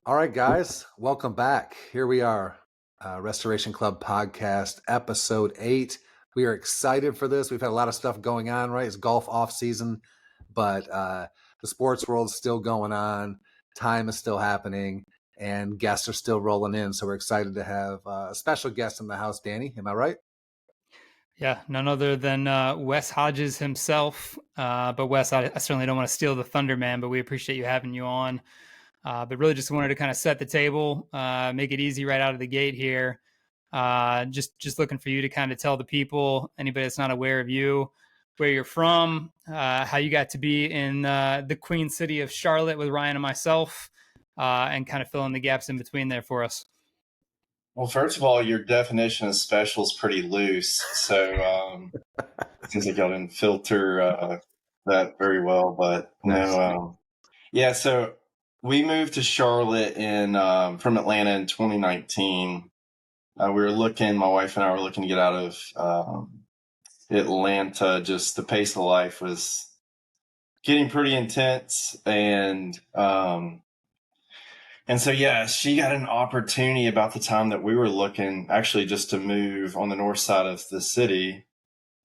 All right, guys, welcome back. Here we are, Restoration Club podcast, episode 8. We are excited for this. We've had a lot of stuff going on, right? It's golf off season, but the sports world is still going on. Time is still happening, and guests are still rolling in. So we're excited to have a special guest in the house, Danny. Am I right? Yeah, none other than Wes Hodges himself. But Wes, I certainly don't want to steal the thunder, man. But we appreciate you having you on. But really, just wanted to kind of set the table, make it easy right out of the gate here. Just looking for you to kind of tell the people, anybody that's not aware of you, where you're from, how you got to be in the Queen City of Charlotte with Ryan and myself, and kind of fill in the gaps in between there for us. Well, first of all, your definition of special is pretty loose. So it seems like y'all didn't filter that very well. But Nice. no, yeah. So we moved to Charlotte from Atlanta in 2019. We were looking, my wife and I were looking to get out of Atlanta. Just the pace of life was getting pretty intense, and so, yeah, she got an opportunity about the time that we were looking actually just to move on the north side of the city.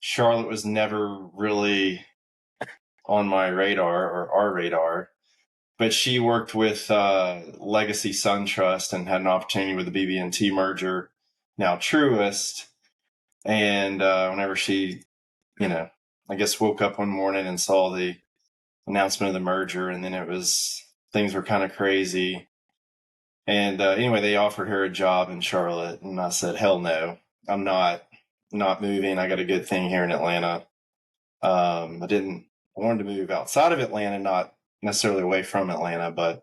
Charlotte was never really on my radar or our radar, but she worked with Legacy Sun Trust and had an opportunity with the BB&T merger, now Truist. And whenever she, I guess woke up one morning and saw the announcement of the merger, and then things were kind of crazy. And anyway, they offered her a job in Charlotte, and I said, "Hell no, I'm not moving. I got a good thing here in Atlanta." I wanted to move outside of Atlanta, not necessarily away from Atlanta,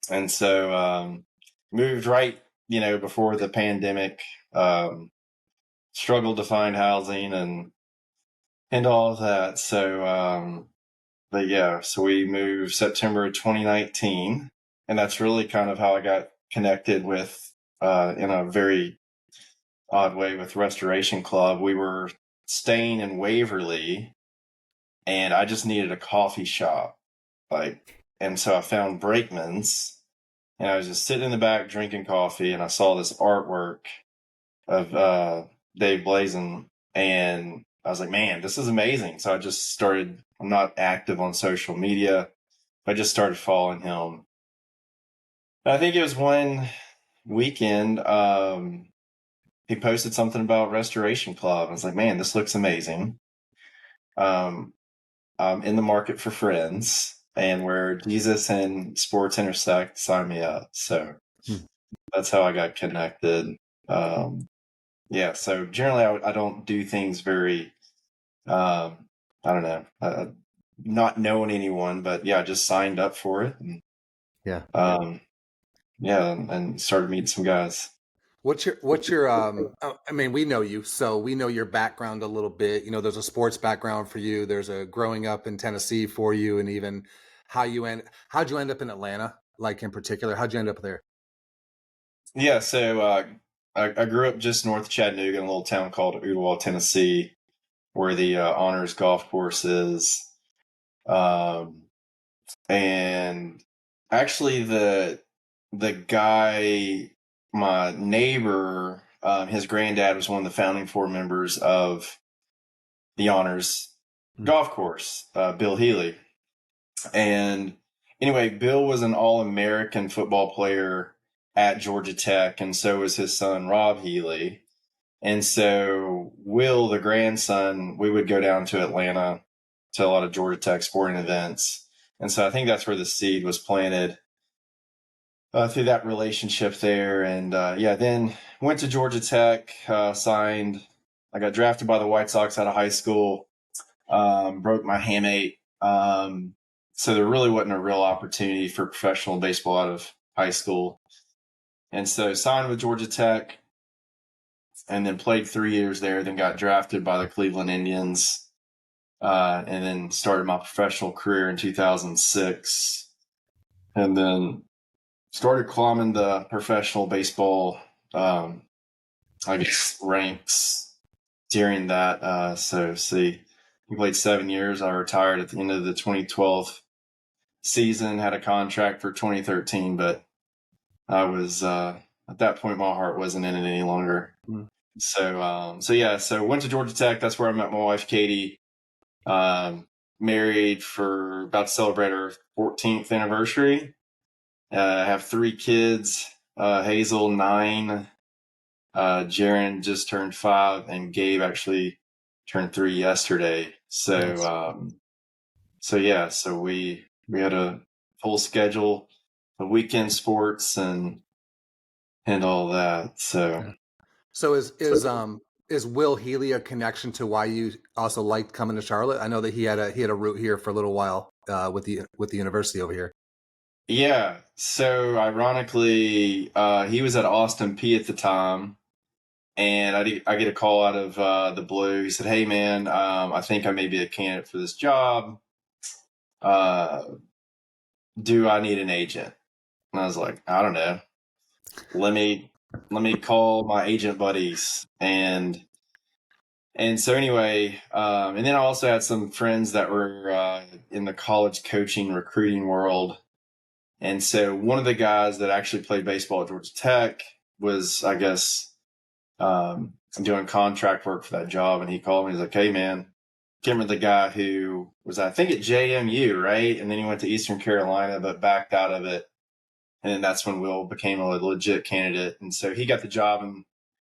and so moved right, before the pandemic. Struggled to find housing and all of that. So, but yeah, so we moved September 2019. And that's really kind of how I got connected with, in a very odd way, with Restoration Club. We were staying in Waverly, and I just needed a coffee shop. And so I found Brakeman's, and I was just sitting in the back drinking coffee, and I saw this artwork of Dave Blazin, and I was like, man, this is amazing. So I just started, I'm not active on social media, but I just started following him. I think it was one weekend, he posted something about Restoration Club. I was like, man, this looks amazing. I'm in the market for friends, and where Jesus and sports intersect, sign me up. So that's how I got connected. Yeah, so generally I don't do things very, I don't know, not knowing anyone, but yeah, I just signed up for it. And, Yeah. yeah, and started meeting some guys. What's your I mean, we know you, so we know your background a little bit. There's a sports background for you. There's a growing up in Tennessee for you, and even how'd you end up in Atlanta, like in particular? How'd you end up there? Yeah, so I grew up just north of Chattanooga in a little town called Ooltewah, Tennessee, where the Honors Golf Course is. Um, and actually, the guy, my neighbor, his granddad was one of the founding four members of the Honors Golf Course, Bill Healy. And anyway, Bill was an All-American football player at Georgia Tech, and so was his son, Rob Healy. And so Will, the grandson, we would go down to Atlanta to a lot of Georgia Tech sporting events. And so I think that's where the seed was planted, through that relationship there. And yeah, then went to Georgia Tech, signed. I got drafted by the White Sox out of high school, broke my hamate. So there really wasn't a real opportunity for professional baseball out of high school. And so signed with Georgia Tech, and then played 3 years there, then got drafted by the Cleveland Indians, and then started my professional career in 2006. And then started climbing the professional baseball, I guess, ranks during that. So see, he played 7 years. I retired at the end of the 2012 season, had a contract for 2013, but I was at that point my heart wasn't in it any longer. Mm. So went to Georgia Tech. That's where I met my wife Katie. Married for about to celebrate our 14th anniversary. Have 3 kids. Hazel 9. Jaren just turned 5, and Gabe actually turned 3 yesterday. So we had a full schedule of weekend sports and all that. So is Will Healy a connection to why you also liked coming to Charlotte? I know that he had a route here for a little while with the university over here. Yeah. So ironically, he was at Austin P at the time, and I get a call out of the blue. He said, "Hey man, I think I may be a candidate for this job. Uh, do I need an agent?" And I was like, "I don't know. Let me call my agent buddies." And so anyway, and then I also had some friends that were in the college coaching recruiting world. And so one of the guys that actually played baseball at Georgia Tech was, I guess, doing contract work for that job. And he called me. He's like, "Hey, man, can't remember the guy who was, I think, at JMU, right? And then he went to Eastern Carolina, but backed out of it. And then that's when Will became a legit candidate. And so he got the job in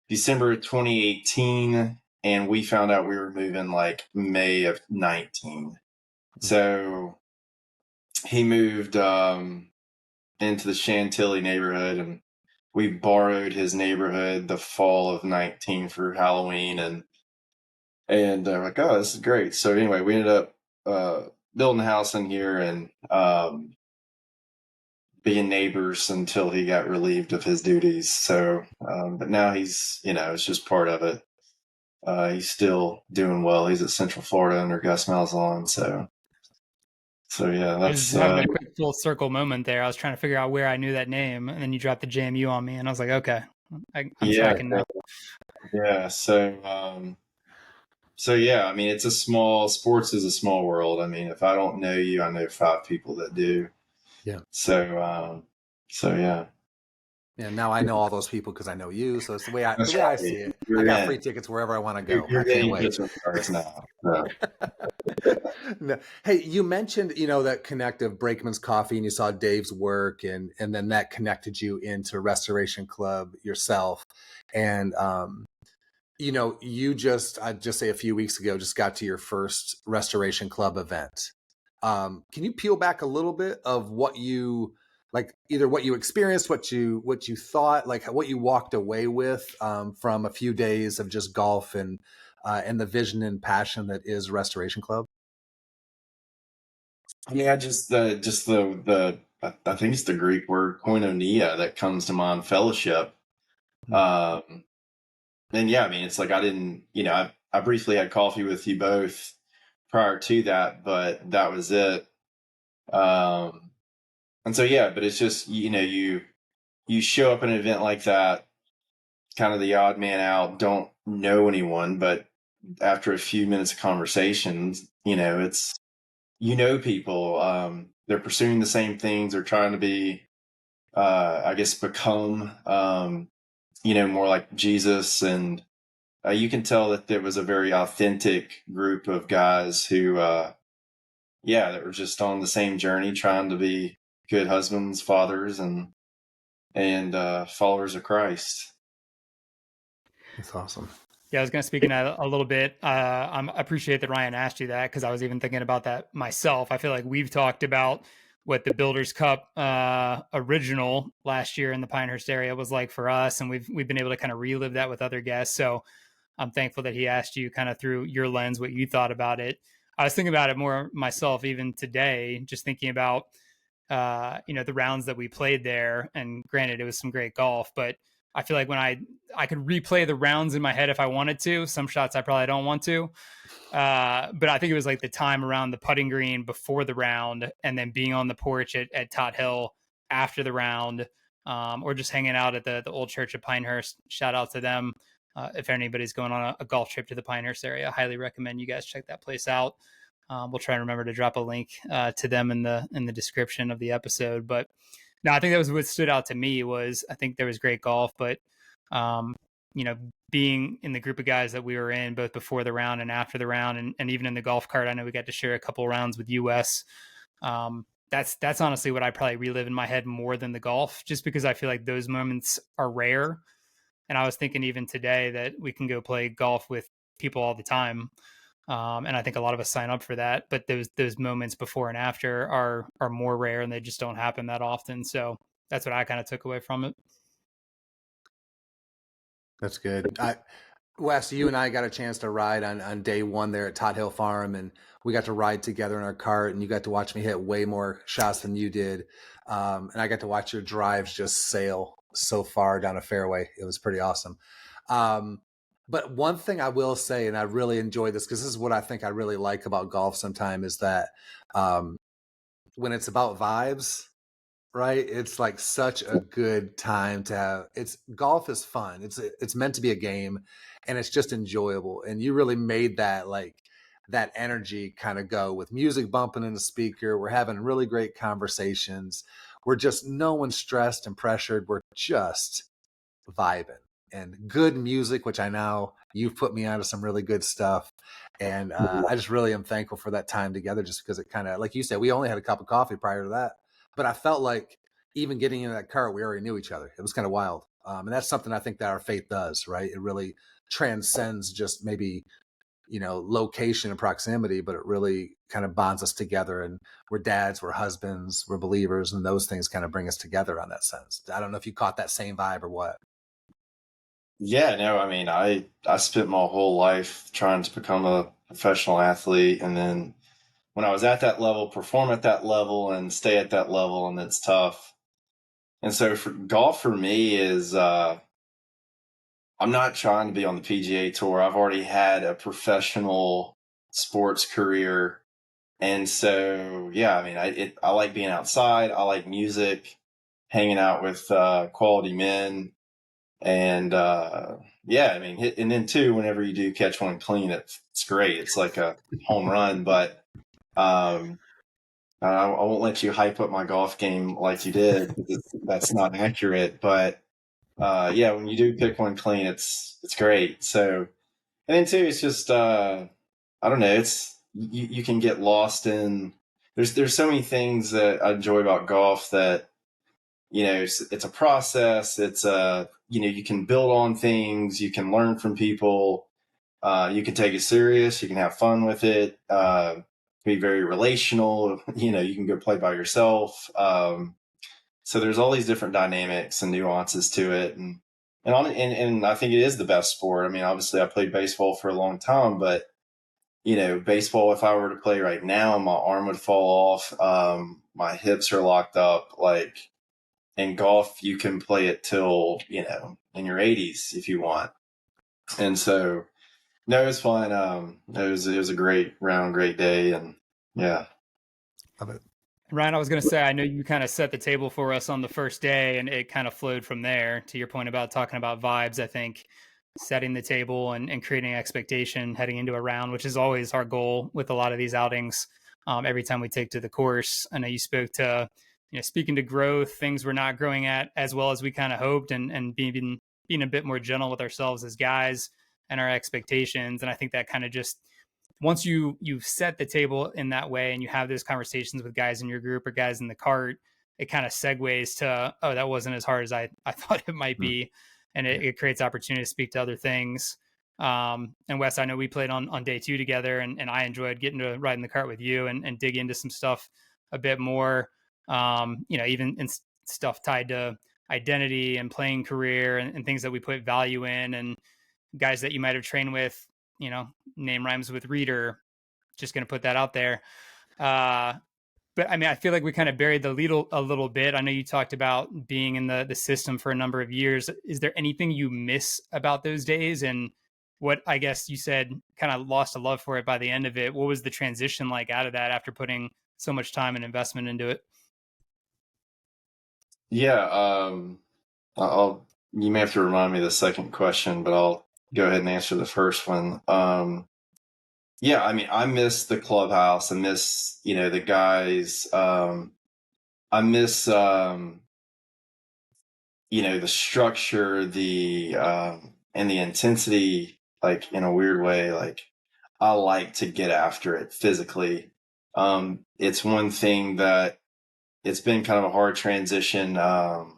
December of 2018. And we found out we were moving like May of 19. So he moved into the Chantilly neighborhood, and we borrowed his neighborhood the fall of 19 for Halloween, and like, oh, this is great. So anyway, we ended up building a house in here and being neighbors until he got relieved of his duties. So, but now he's, it's just part of it. He's still doing well. He's at Central Florida under Gus Malzahn. So yeah, I that's was having a quick full circle moment there. I was trying to figure out where I knew that name, and then you dropped the JMU on me, and I was like, okay, I'm tracking now. Yeah. So yeah, I mean, sports is a small world. I mean, if I don't know you, I know 5 people that do. Yeah. So yeah. Yeah, now I know all those people because I know you. So it's the way I see it. You're I got in. free tickets wherever I want to go. You're I can't getting wait. Christmas cards now. So. No. Hey, you mentioned, that connect of Brakeman's Coffee, and you saw Dave's work, and then that connected you into Restoration Club yourself. And I'd just say a few weeks ago, just got to your first Restoration Club event. Can you peel back a little bit of what you like, either what you experienced, what you thought, like what you walked away with from a few days of just golf and the vision and passion that is Restoration Club? I mean, I think it's the Greek word koinonia that comes to mind, fellowship. And yeah, I mean, it's like I didn't, I briefly had coffee with you both prior to that, but that was it. And so yeah, but it's just, you show up at an event like that, kind of the odd man out, don't know anyone, but after a few minutes of conversations, it's, people, they're pursuing the same things. They're trying to be, I guess, become, more like Jesus. And you can tell that there was a very authentic group of guys who, that were just on the same journey, trying to be good husbands, fathers, and followers of Christ. That's awesome. Yeah, I was going to speak in that a little bit. I appreciate that Ryan asked you that, because I was even thinking about that myself. I feel like we've talked about what the Builders Cup original last year in the Pinehurst area was like for us, and we've been able to kind of relive that with other guests. So I'm thankful that he asked you kind of through your lens what you thought about it. I was thinking about it more myself even today, just thinking about the rounds that we played there. And granted, it was some great golf, but I feel like when I could replay the rounds in my head if I wanted to. Some shots I probably don't want to. But I think it was like the time around the putting green before the round, and then being on the porch at Tot Hill after the round, or just hanging out at the old church of Pinehurst. Shout out to them. If anybody's going on a golf trip to the Pinehurst area, I highly recommend you guys check that place out. We'll try and remember to drop a link to them in the description of the episode. But No, I think that was what stood out to me. Was I think there was great golf, but um, you know, being in the group of guys that we were in, both before the round and after the round, and even in the golf cart, I know we got to share a couple rounds with US. That's honestly what I probably relive in my head more than the golf, just because I feel like those moments are rare. And I was thinking even today that we can go play golf with people all the time. And I think a lot of us sign up for that, but those moments before and after are more rare, and they just don't happen that often. So that's what I kind of took away from it. That's good. Wes, you and I got a chance to ride on day one there at Todd Hill Farm, and we got to ride together in our cart, and you got to watch me hit way more shots than you did. And I got to watch your drives just sail so far down a fairway. It was pretty awesome. Um, but one thing I will say, and I really enjoy this because this is what I think I really like about golf sometimes is that um, when it's about vibes, right? It's like such a good time to have. It's golf is fun. It's meant to be a game, and it's just enjoyable. And you really made that like that energy kind of go with music bumping in the speaker. We're having really great conversations. We're just no one's stressed and pressured. We're just vibing and good music, which I know you've put me onto some really good stuff. And I just really am thankful for that time together, just because it kind of, like you said, we only had a cup of coffee prior to that, but I felt like even getting in that car, we already knew each other. It was kind of wild. And that's something I think that our faith does, right? It really transcends just maybe, location and proximity, but it really kind of bonds us together. And we're dads, we're husbands, we're believers, and those things kind of bring us together on that sense. I don't know if you caught that same vibe or what. Yeah, no, I mean, I spent my whole life trying to become a professional athlete, and then when I was at that level, perform at that level and stay at that level, and it's tough. And so for golf for me is I'm not trying to be on the PGA tour. I've already had a professional sports career. And so yeah, I mean, I like being outside. I like music, hanging out with quality men. And yeah, I mean, and then too, whenever you do catch one clean, it's great. It's like a home run. But um, I won't let you hype up my golf game like you did. That's not accurate. But yeah, when you do pick one clean, it's great. So and then too, it's just I don't know. It's you can get lost in. There's so many things that I enjoy about golf that it's a process. It's you can build on things. You can learn from people. You can take it serious. You can have fun with it. Be very relational. You can go play by yourself. So there's all these different dynamics and nuances to it, and I think it is the best sport. I mean, obviously, I played baseball for a long time, but baseball, if I were to play right now, my arm would fall off. My hips are locked up. Like in golf, you can play it till, in your 80s if you want. And so, no, it was fun. It was a great round, great day. And yeah. Love it. Ryan, I was going to say, I know you kind of set the table for us on the first day, and it kind of flowed from there. To your point about talking about vibes, I think setting the table and creating expectation heading into a round, which is always our goal with a lot of these outings. Every time we take to the course, I know you spoke to, speaking to growth, things we're not growing at as well as we kind of hoped, and being a bit more gentle with ourselves as guys and our expectations. And I think that kind of just once you've set the table in that way and you have those conversations with guys in your group or guys in the cart, it kind of segues to, oh, that wasn't as hard as I thought it might be. And it creates opportunity to speak to other things. And Wes, I know we played on day two together, and I enjoyed getting to ride in the cart with you and dig into some stuff a bit more, even in stuff tied to identity and playing career and things that we put value in, and guys that you might have trained with, name rhymes with Reader. Just going to put that out there. But I mean, I feel like we kind of buried the lead a little bit. I know you talked about being in the system for a number of years. Is there anything you miss about those days? And what I guess you said kind of lost a love for it by the end of it. What was the transition like out of that after putting so much time and investment into it? Yeah. You may have to remind me of the second question, but I'll go ahead and answer the first one. Yeah, I mean, I miss the clubhouse. I miss, the guys. I miss the structure, and the intensity, like in a weird way, like I like to get after it physically. It's one thing that it's been kind of a hard transition. Whenever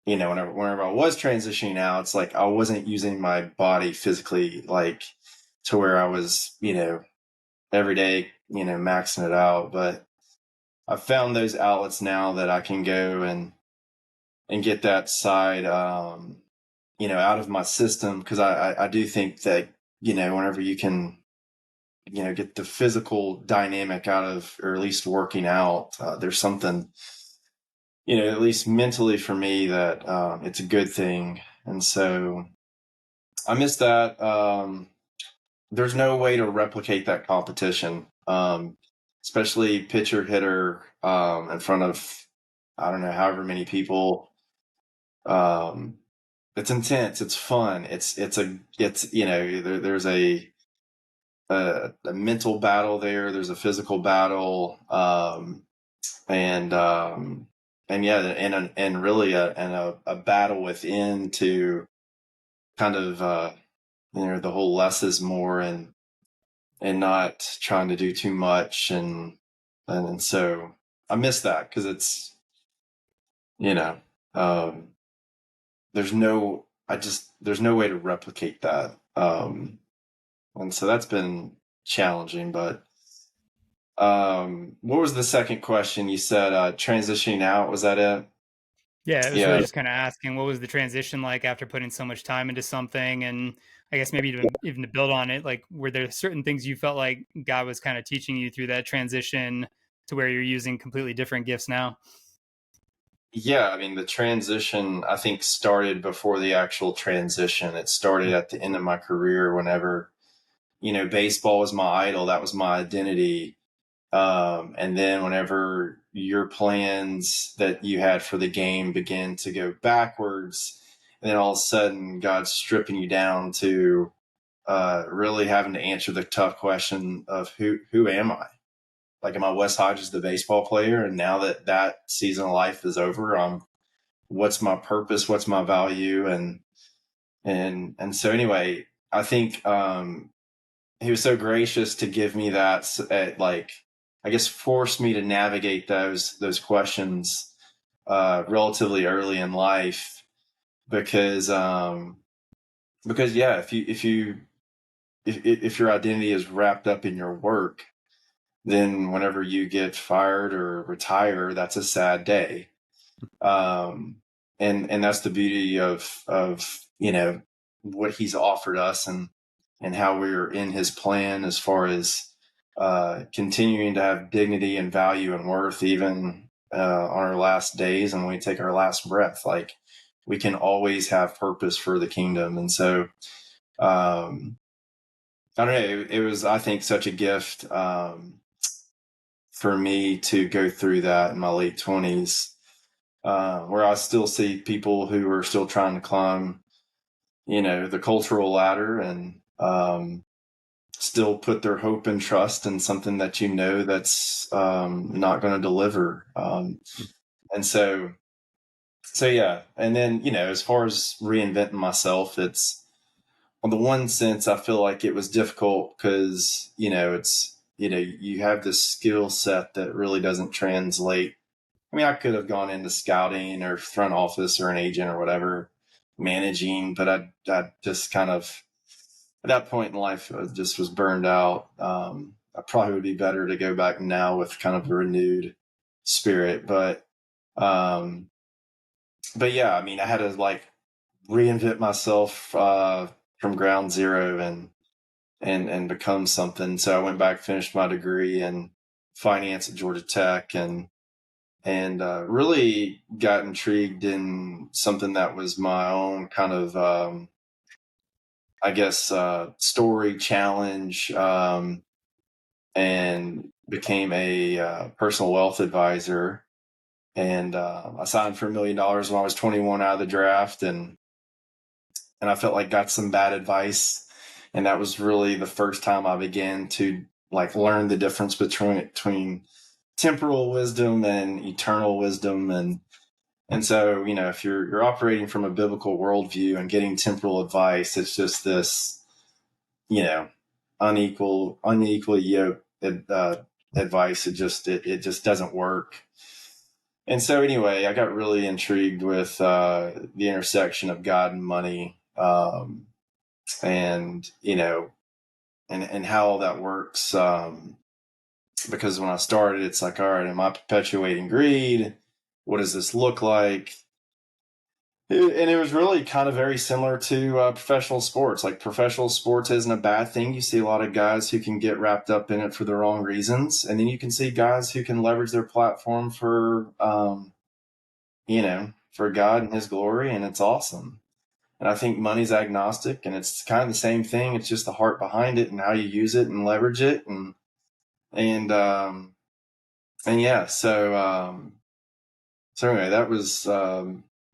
I was transitioning out, it's like I wasn't using my body physically, like to where I was, every day, maxing it out. But I found those outlets now that I can go and get that side, out of my system. Cause I do think that, whenever you can, get the physical dynamic out of, or at least working out, there's something, at least mentally for me that, it's a good thing. And so I miss that. There's no way to replicate that competition. Especially pitcher hitter, in front of, I don't know, however many people. Um, it's intense. It's fun. There's a mental battle there. There's a physical battle. And, yeah, and really a battle within to kind of, the whole less is more, and not trying to do too much. And so I miss that because it's, you know, um, there's no way to replicate that. And so that's been challenging. But what was the second question? You said transitioning out, was that it? Yeah, it was really Yeah. just kind of asking what was the transition like after putting so much time into something, and I guess maybe even to build on it, like were there certain things you felt like God was kind of teaching you through that transition to where you're using completely different gifts now? Yeah, I mean, the transition, I think, started before the actual transition. It started at the end of my career whenever, baseball was my idol. That was my identity. And then whenever your plans that you had for the game begin to go backwards, and then all of a sudden God's stripping you down to really having to answer the tough question of who am I? Like, am I Wes Hodges, the baseball player? And now that season of life is over, what's my purpose? What's my value? And so anyway, I think he was so gracious to give me that, like, I guess, forced me to navigate those questions relatively early in life, because yeah, if your identity is wrapped up in your work, then whenever you get fired or retire, that's a sad day. Um, and that's the beauty of what he's offered us, and how we're in his plan as far as continuing to have dignity and value and worth, even on our last days and when we take our last breath. Like, we can always have purpose for the kingdom. And so I don't know, it was, I think, such a gift for me to go through that in my late 20s, where I still see people who are still trying to climb, the cultural ladder, and still put their hope and trust in something that that's not going to deliver. And so yeah. And then, as far as reinventing myself, it's, on the one sense, I feel like it was difficult because, it's, you have this skill set that really doesn't translate. I mean, I could have gone into scouting or front office or an agent or whatever, managing, but I just kind of, at that point in life, I just was burned out. I probably would be better to go back now with kind of a renewed spirit. Um, but yeah, I mean, I had to, like, reinvent myself from ground zero, and become something. So I went back, finished my degree in finance at Georgia Tech, and really got intrigued in something that was my own kind of, I guess, story challenge, and became a personal wealth advisor. And I signed for $1 million when I was 21 out of the draft, and I felt like got some bad advice. And that was really the first time I began to, like, learn the difference between temporal wisdom and eternal wisdom. And so, if you're operating from a biblical worldview and getting temporal advice, it's just this, unequally yoked advice. It just doesn't work. And so anyway, I got really intrigued with the intersection of God and money, and and how all that works. Because when I started, it's like, all right, am I perpetuating greed? What does this look like? And it was really kind of very similar to professional sports. Like, professional sports isn't a bad thing. You see a lot of guys who can get wrapped up in it for the wrong reasons, and then you can see guys who can leverage their platform for for God and His glory, and it's awesome. And I think money's agnostic, and it's kind of the same thing. It's just the heart behind it and how you use it and leverage it, and yeah. So anyway, that was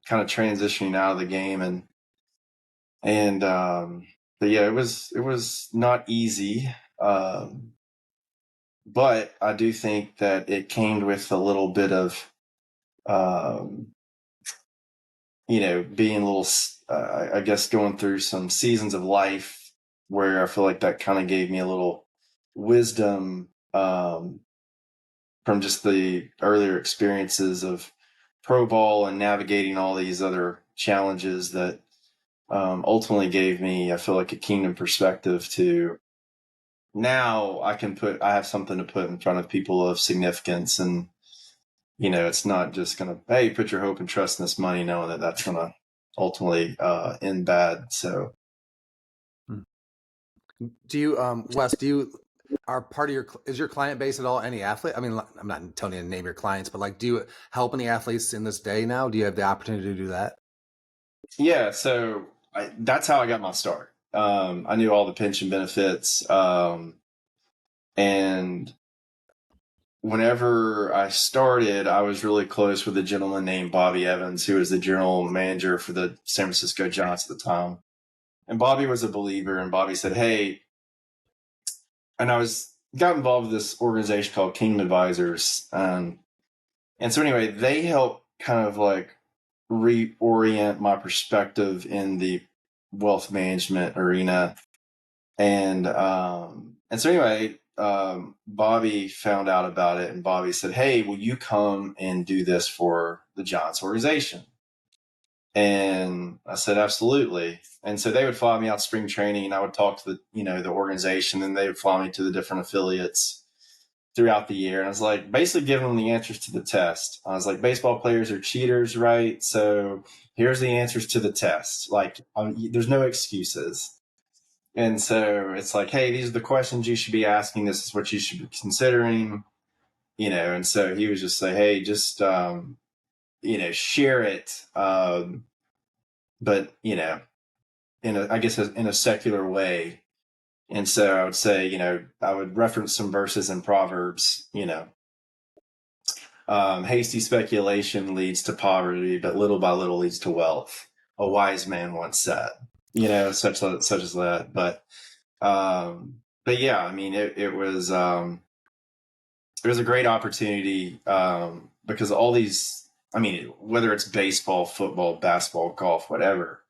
kind of transitioning out of the game, but yeah, it was not easy. But I do think that it came with a little bit of um, being a little, I guess, going through some seasons of life where I feel like that kind of gave me a little wisdom from just the earlier experiences of pro ball and navigating all these other challenges that ultimately gave me, I feel like, a kingdom perspective to now I have something to put in front of people of significance. And, it's not just going to, hey, put your hope and trust in this money, knowing that that's going to ultimately end bad. So, Do you, Wes? Are part of is your client base at all any athlete? I mean, I'm not telling you to name your clients, but like, do you help any athletes in this day now? Do you have the opportunity to do that? yeah, so that's how I got my start. I knew all the pension benefits, and whenever I started, I was really close with a gentleman named Bobby Evans, who was the general manager for the San Francisco Giants at the time. And Bobby was a believer, and Bobby said, "Hey," and got involved with this organization called Kingdom Advisors. And so anyway, they help kind of like reorient my perspective in the wealth management arena. And so anyway, Bobby found out about it, and Bobby said, "Hey, will you come and do this for the Giants organization?" And I said, "Absolutely." And so they would fly me out to spring training, and I would talk to the organization, and they would fly me to the different affiliates throughout the year. And I was like, basically giving them the answers to the test. I was like, baseball players are cheaters, right? So here's the answers to the test. Like, there's no excuses. And so it's like, hey, these are the questions you should be asking. This is what you should be considering, And so he was just like, hey, just, share it. But, I guess in a secular way. And so I would say, I would reference some verses in Proverbs, hasty speculation leads to poverty, but little by little leads to wealth. A wise man once said, such as that. But yeah, I mean, it was a great opportunity because all these, I mean, whether it's baseball, football, basketball, golf, whatever,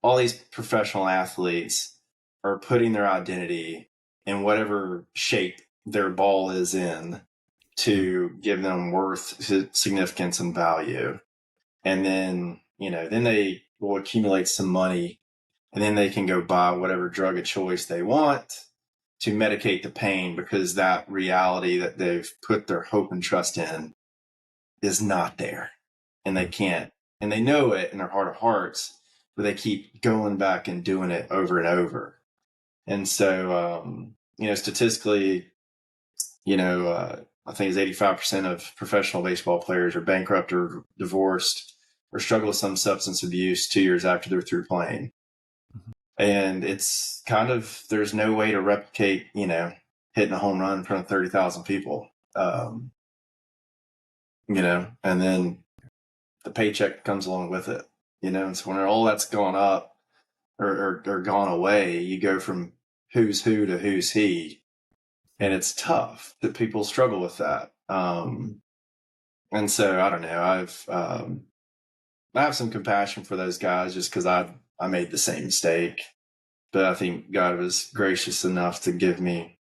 all these professional athletes are putting their identity in whatever shape their ball is in to give them worth, significance, and value. And then, then they will accumulate some money, and then they can go buy whatever drug of choice they want to medicate the pain, because that reality that they've put their hope and trust in is not there. And they can't, and they know it in their heart of hearts, but they keep going back and doing it over and over. And so, statistically, I think it's 85% of professional baseball players are bankrupt or divorced or struggle with some substance abuse 2 years after they're through playing. And it's kind of, there's no way to replicate, hitting a home run in front of 30,000 people, and then the paycheck comes along with it, and so when all that's gone up or gone away, you go from who's who to who's he. And it's tough that people struggle with that. And so I don't know, I have some compassion for those guys just because I made the same mistake. But I think God was gracious enough to give me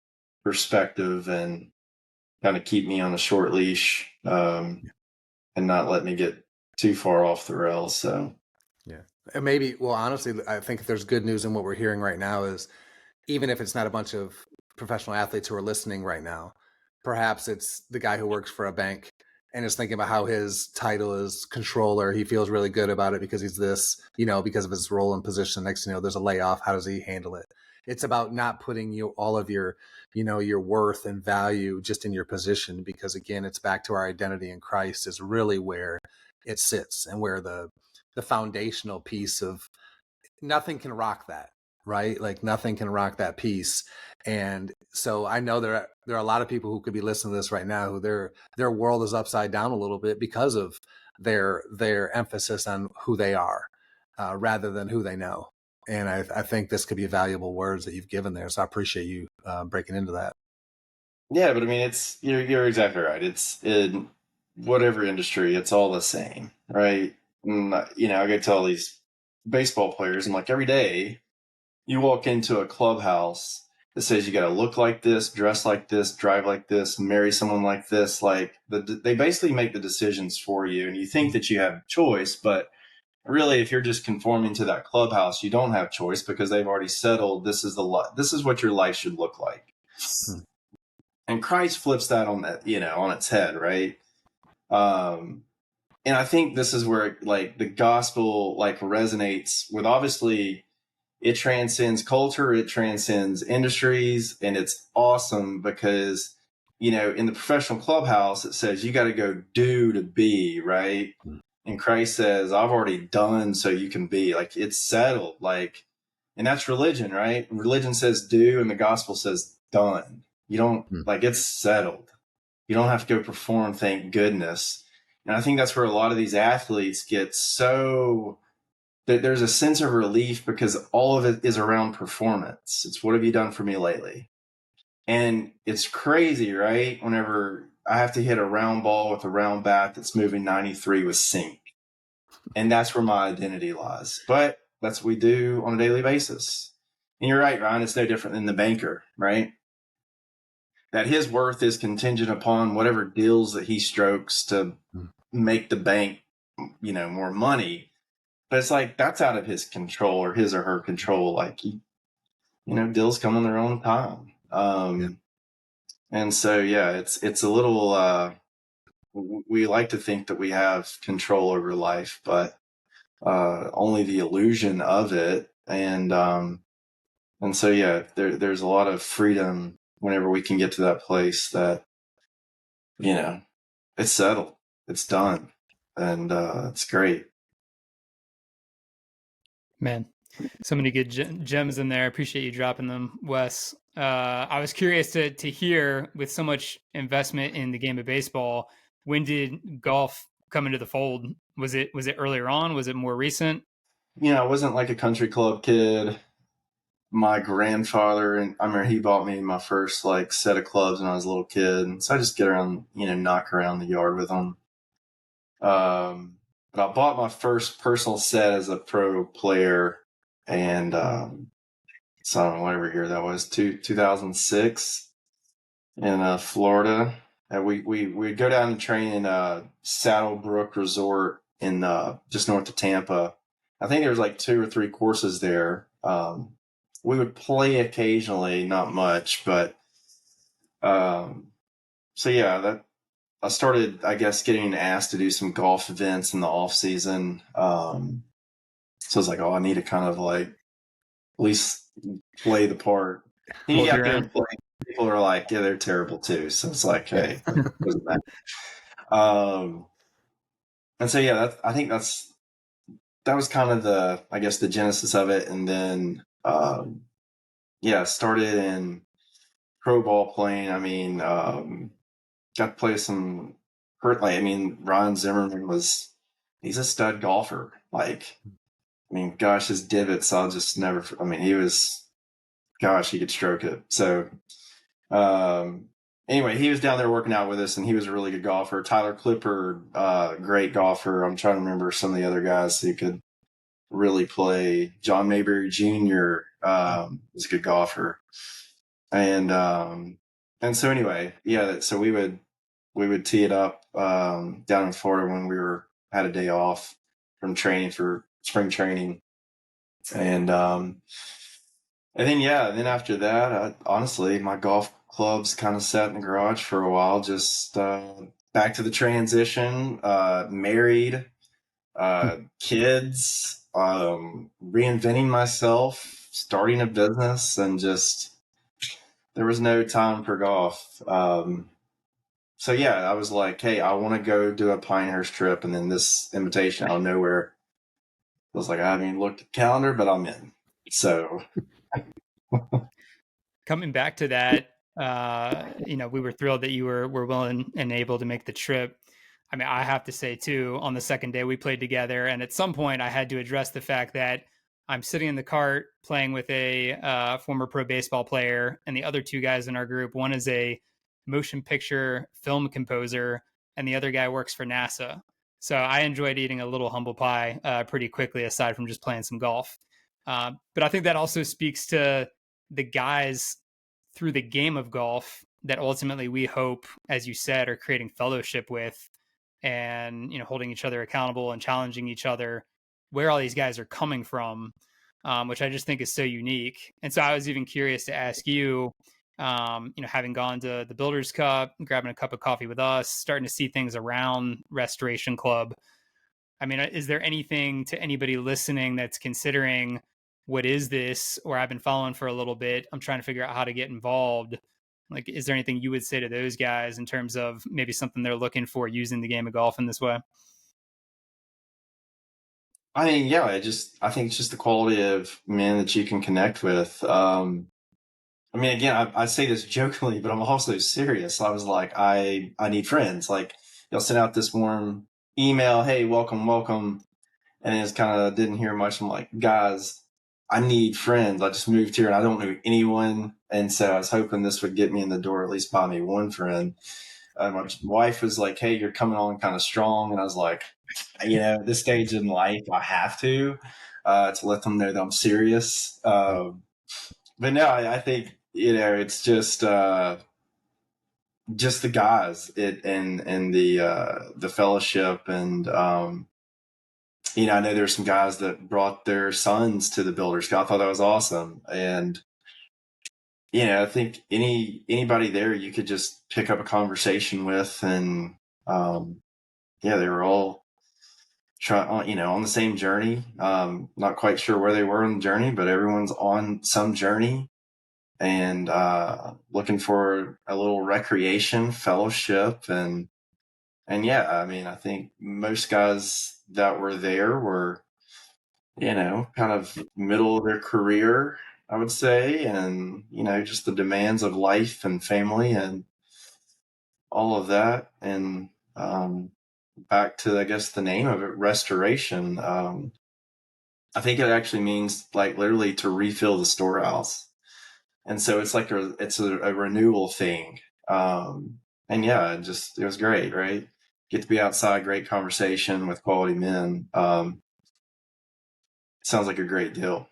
perspective and kind of keep me on a short leash, and not let me get too far off the rails. So yeah, and maybe, well, honestly, I think there's good news in what we're hearing right now is, even if it's not a bunch of professional athletes who are listening right now, perhaps it's the guy who works for a bank and is thinking about how his title is controller. He feels really good about it because he's this, because of his role and position. Next thing you know, there's a layoff. How does he handle it? It's about not putting all of your, your worth and value just in your position, because again, it's back to our identity in Christ is really where it sits, and where the foundational piece of nothing can rock that, right? Like nothing can rock that piece. And so I know there are a lot of people who could be listening to this right now who their world is upside down a little bit because of their emphasis on who they are, rather than who they know. And I think this could be valuable words that you've given there. So I appreciate you breaking into that. yeah, but I mean, you're exactly right. It's in whatever industry, it's all the same, right? And, I go tell these baseball players, I'm like, every day you walk into a clubhouse that says you got to look like this, dress like this, drive like this, marry someone like this. Like they basically make the decisions for you, and you think that you have choice, but really, if you're just conforming to that clubhouse, you don't have choice because they've already settled this is this is what your life should look like. Hmm. And Christ flips that on on its head, right? Um, and I think this is where like the gospel like resonates with, obviously it transcends culture, it transcends industries, and it's awesome because in the professional clubhouse it says you got to go do to be, right? And Christ says, I've already done so you can be. Like it's settled. Like, and that's religion, right? Religion says do, and the gospel says done. You don't like it's settled. You don't have to go perform, thank goodness. And I think that's where a lot of these athletes get so that there's a sense of relief because all of it is around performance. It's what have you done for me lately? And it's crazy, right? Whenever I have to hit a round ball with a round bat that's moving 93 with sink. And that's where my identity lies. But that's what we do on a daily basis. And you're right, Ryan, it's no different than the banker, right? That his worth is contingent upon whatever deals that he strokes to make the bank, more money. But it's like that's out of his control or his or her control. Like deals come on their own time. Yeah. And so yeah, it's a little we like to think that we have control over life, but only the illusion of it. And so yeah, there's a lot of freedom whenever we can get to that place that it's settled, it's done, and it's great. Man, so many good gems in there. I appreciate you dropping them, Wes. I was curious to hear, with so much investment in the game of baseball, when did golf come into the fold? Was it earlier on? Was it more recent? I wasn't like a country club kid. My grandfather, and I remember he bought me my first like set of clubs when I was a little kid, and so I just get around, knock around the yard with them. But I bought my first personal set as a pro player, and so I don't know whatever year that was, 2006 in Florida. And we'd go down and train in Saddlebrook Resort in just north of Tampa. I think there was like 2 or 3 courses there. We would play occasionally, not much, but so yeah, that I started, I guess, getting asked to do some golf events in the off season. So I was like, oh, I need to kind of like at least play the part. And you Hold get out your there own. and play. People are like, yeah, they're terrible too. So it's like, hey, doesn't matter. Um, and so yeah, I think that was kind of I guess, the genesis of it. And then yeah, started in pro ball playing. I mean, got to play some I mean, Ron Zimmerman he's a stud golfer. Like, I mean, gosh, his divots, I'll just never, I mean, he could stroke it. So, um, anyway, he was down there working out with us, and he was a really good golfer. Tyler Clipper, great golfer. I'm trying to remember some of the other guys who could really play. John Mayberry Jr. Was a good golfer, and so anyway, yeah. So we would tee it up down in Florida when we had a day off from training for spring training, and then after that, honestly, my golf clubs kind of sat in the garage for a while. Just back to the transition, married, kids, reinventing myself, starting a business, and just there was no time for golf. So yeah, I was like, hey, I want to go do a Pinehurst trip, and then this invitation out of nowhere. I was like, I haven't even looked at the calendar, but I'm in. So Coming back to that, we were thrilled that you were willing and able to make the trip. I mean, I have to say too, on the second day we played together, and at some point I had to address the fact that I'm sitting in the cart playing with a former pro baseball player, and the other two guys in our group. One is a motion picture film composer, and the other guy works for NASA. So I enjoyed eating a little humble pie pretty quickly, aside from just playing some golf. But I think that also speaks to the guys through the game of golf that ultimately we hope, as you said, are creating fellowship with, and holding each other accountable and challenging each other, where all these guys are coming from, which I just think is so unique. And so I was even curious to ask you, having gone to the Builders Cup, grabbing a cup of coffee with us, starting to see things around Restoration Club. I mean, is there anything to anybody listening that's considering, what is this? Or I've been following for a little bit, I'm trying to figure out how to get involved. Like, is there anything you would say to those guys in terms of maybe something they're looking for using the game of golf in this way? I mean, yeah, I think it's just the quality of men that you can connect with. I mean, again, I say this jokingly, but I'm also serious. I was like, I need friends. Like, you'll send out this warm email, hey, welcome, welcome. And I just kind of didn't hear much. I'm like, guys, I need friends. I just moved here and I don't know anyone. And so I was hoping this would get me in the door, at least buy me one friend. My wife was like, hey, you're coming on kind of strong. And I was like, at this stage in life, I have to let them know that I'm serious. But no, I think, it's just the guys and the fellowship. And, I know there's some guys that brought their sons to the Builders Cup. I thought that was awesome. And, I think anybody there you could just pick up a conversation with. And, they were all on the same journey. Not quite sure where they were on the journey, but everyone's on some journey and looking for a little recreation, fellowship, and yeah, I mean, I think most guys that were there were, kind of middle of their career, I would say, and just the demands of life and family and all of that, and back to, I guess, the name of it, restoration. I think it actually means like literally to refill the storehouse. And so it's like it's a renewal thing. And yeah, it was great, right? Get to be outside, great conversation with quality men. Sounds like a great deal.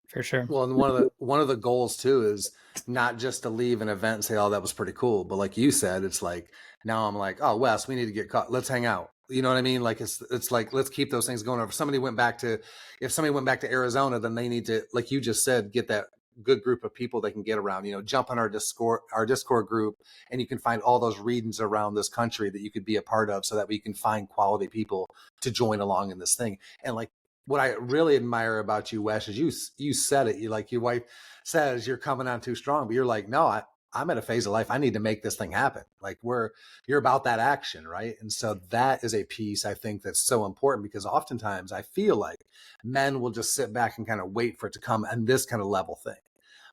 For sure. Well, and one of the goals too is not just to leave an event and say, "Oh, that was pretty cool," but like you said, it's like now I'm like, "Oh, Wes, we need to get caught. Let's hang out." You know what I mean? Like it's like let's keep those things going. If somebody went back to Arizona, then they need to, like you just said, get that good group of people they can get around. Jump on our Discord group, and you can find all those regions around this country that you could be a part of, so that we can find quality people to join along in this thing. And like, what I really admire about you, Wes, is you said it. You, like your wife says, you're coming on too strong, but you're like, no, I'm at a phase of life. I need to make this thing happen. Like you're about that action, right? And so that is a piece I think that's so important, because oftentimes I feel like men will just sit back and kind of wait for it to come and this kind of level thing.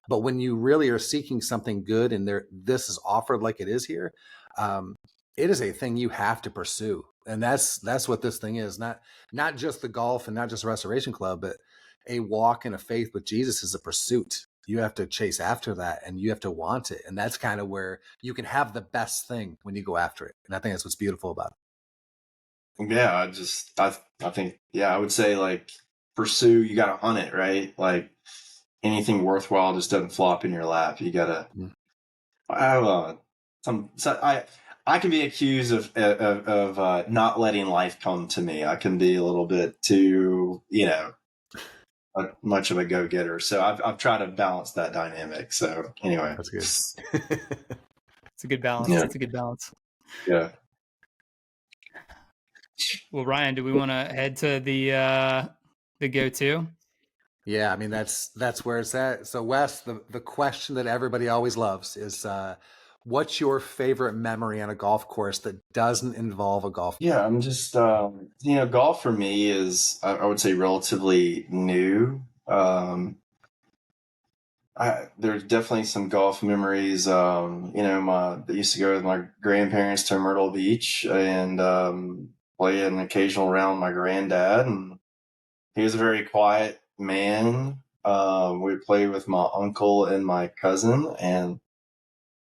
But when you really are seeking something good and this is offered like it is here, it is a thing you have to pursue. And that's what this thing is. Not just the golf and not just Restoration Club, but a walk in a faith with Jesus is a pursuit. You have to chase after that, and you have to want it. And that's kind of where you can have the best thing when you go after it. And I think that's what's beautiful about it. Yeah, I think, yeah, I would say like pursue, you got to hunt it, right? Like anything worthwhile just doesn't flop in your lap. You got to, I don't know. I can be accused of not letting life come to me. I can be a little bit too, much of a go getter. So I've tried to balance that dynamic. So anyway, That's good. It's a good balance. Yeah. It's a good balance. Yeah. Well, Ryan, do we want to head to the go-to? Yeah, I mean that's where it's at. So Wes, the question that everybody always loves is what's your favorite memory on a golf course that doesn't involve a golf? Yeah, I'm just golf for me is I would say relatively new. There's definitely some golf memories. I used to go with my grandparents to Myrtle Beach and play an occasional round with my granddad, and he was a very quiet man. We played with my uncle and my cousin, and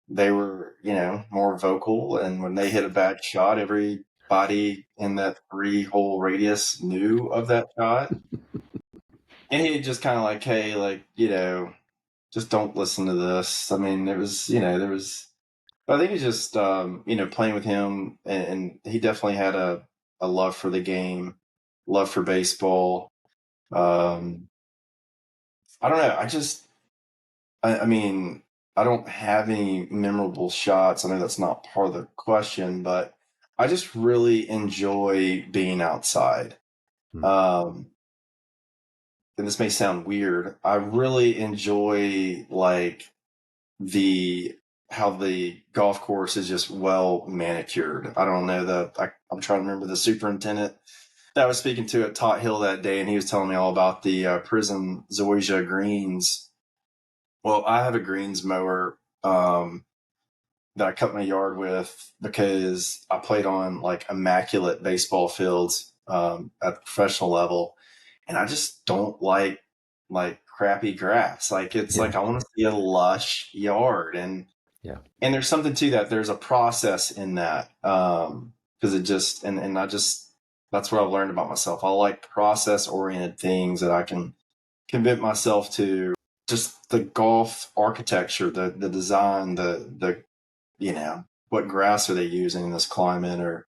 they were, more vocal. And when they hit a bad shot, everybody in that 3-hole radius knew of that shot. And he just kind of like, hey, like, just don't listen to this. I mean, I think it's just, playing with him, and he definitely had a love for the game, love for baseball. I don't know. I mean, I don't have any memorable shots. I know that's not part of the question, but I just really enjoy being outside. Um, and this may sound weird. I really enjoy like the how the golf course is just well manicured. I don't know I'm trying to remember the superintendent that I was speaking to at Tot Hill that day, and he was telling me all about the Prism Zoysia greens. Well, I have a greens mower that I cut my yard with because I played on like immaculate baseball fields at the professional level, and I just don't like crappy grass. Like it's like I want to see a lush yard, and there's something to that. There's a process in that because it just and I just that's what I've learned about myself. I like process oriented things that I can commit myself to. Just the golf architecture, the design, the what grass are they using in this climate or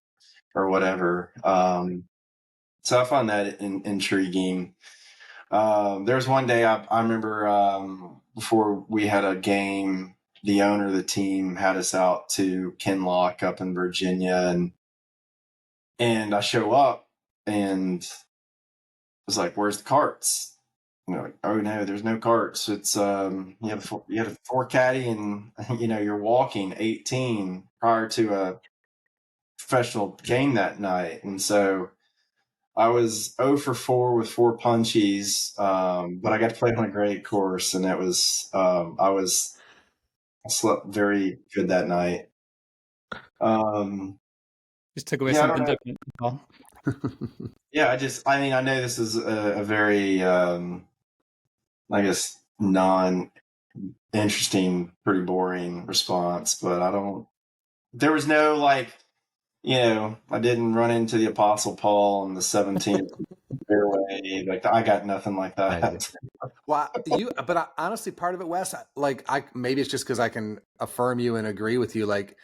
whatever. So I find that intriguing. There was one day I remember before we had a game, the owner of the team had us out to Kinloch up in Virginia, and I show up and was like, "Where's the carts?" And they're like, "Oh no, there's no carts. It's you have a 4 caddy, and you're walking 18 prior to a professional game that night." And so I was 0 for 4 with 4 punchies, but I got to play on a great course, and it was I slept very good that night. Just took away Yeah, I don't something know. different. Well, Yeah, I mean, I know this is a very, I guess, non-interesting, pretty boring response, but there was no like, I didn't run into the Apostle Paul on the 17th fairway. Like, I got nothing like that. Well, honestly, part of it, Wes, maybe it's just because I can affirm you and agree with you. Like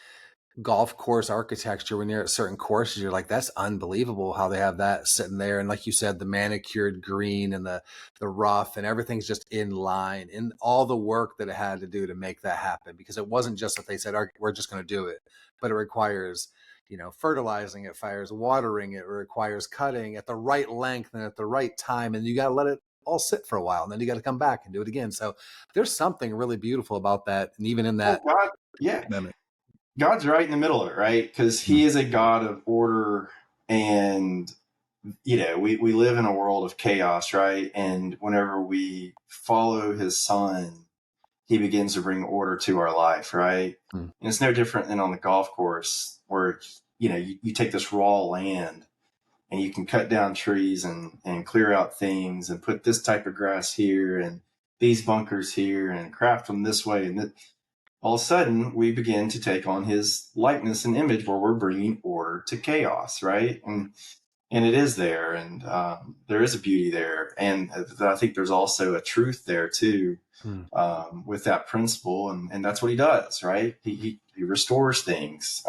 golf course architecture, when you're at certain courses, you're like, that's unbelievable how they have that sitting there. And like you said, the manicured green and the rough and everything's just in line, and all the work that it had to do to make that happen, because it wasn't just that they said, we're just going to do it, but it requires fertilizing, it requires watering, it requires cutting at the right length and at the right time, and you got to let it all sit for a while, and then you got to come back and do it again. So there's something really beautiful about that, and even in that, God, yeah, God's right in the middle of it, right? Because He is a God of order, and we live in a world of chaos, right? And whenever we follow His Son, He begins to bring order to our life, right? And it's no different than on the golf course, where you take this raw land and you can cut down trees and clear out things and put this type of grass here, and these bunkers here and craft them this way. And all of a sudden, we begin to take on his likeness and image where we're bringing order to chaos, right? And it is there, and there is a beauty there. And I think there's also a truth there, too, with that principle. And that's what he does, right? He restores things.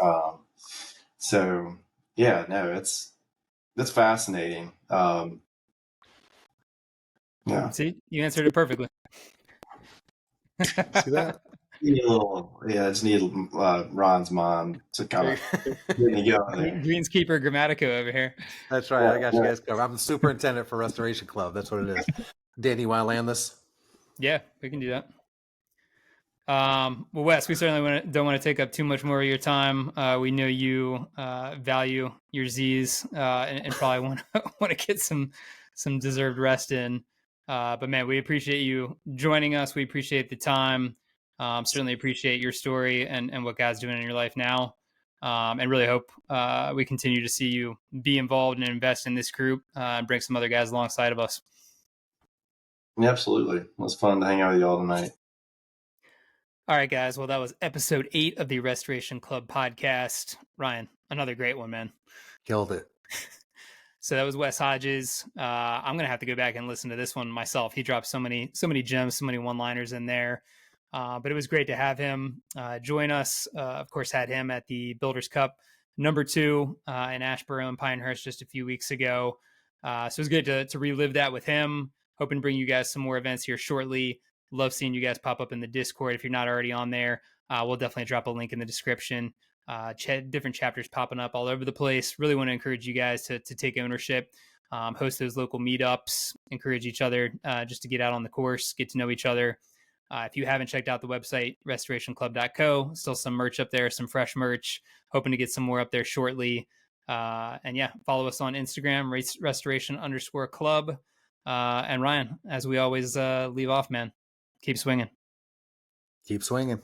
So, yeah, no, that's fascinating. Yeah. See, you answered it perfectly. See that? I just need Ron's mom to kind of get me going there. Greenskeeper Grammatico over here. That's right. I got you guys covered. I'm the superintendent for Restoration Club. That's what it is. Danny, you want to land this? Yeah, we can do that. Well, Wes, we certainly don't want to take up too much more of your time. We know you value your Z's and probably want to get some deserved rest in. But man, we appreciate you joining us. We appreciate the time. Certainly appreciate your story and what God's doing in your life now. And really hope we continue to see you be involved and invest in this group and bring some other guys alongside of us. Yeah, absolutely. It was fun to hang out with you all tonight. All right, guys. Well, that was episode 8 of the Restoration Club podcast. Ryan, another great one, man. Killed it. So that was Wes Hodges. I'm going to have to go back and listen to this one myself. He dropped so many gems, so many one-liners in there. But it was great to have him join us. Of course, had him at the Builders Cup #2 in Asheboro and Pinehurst just a few weeks ago. So it was good to relive that with him. Hoping to bring you guys some more events here shortly. Love seeing you guys pop up in the Discord. If you're not already on there, we'll definitely drop a link in the description. Different chapters popping up all over the place. Really want to encourage you guys to take ownership, host those local meetups, encourage each other just to get out on the course, get to know each other. If you haven't checked out the website, restorationclub.co, still some merch up there, some fresh merch. Hoping to get some more up there shortly. And yeah, follow us on Instagram, restoration_club. And Ryan, as we always leave off, man, keep swinging. Keep swinging.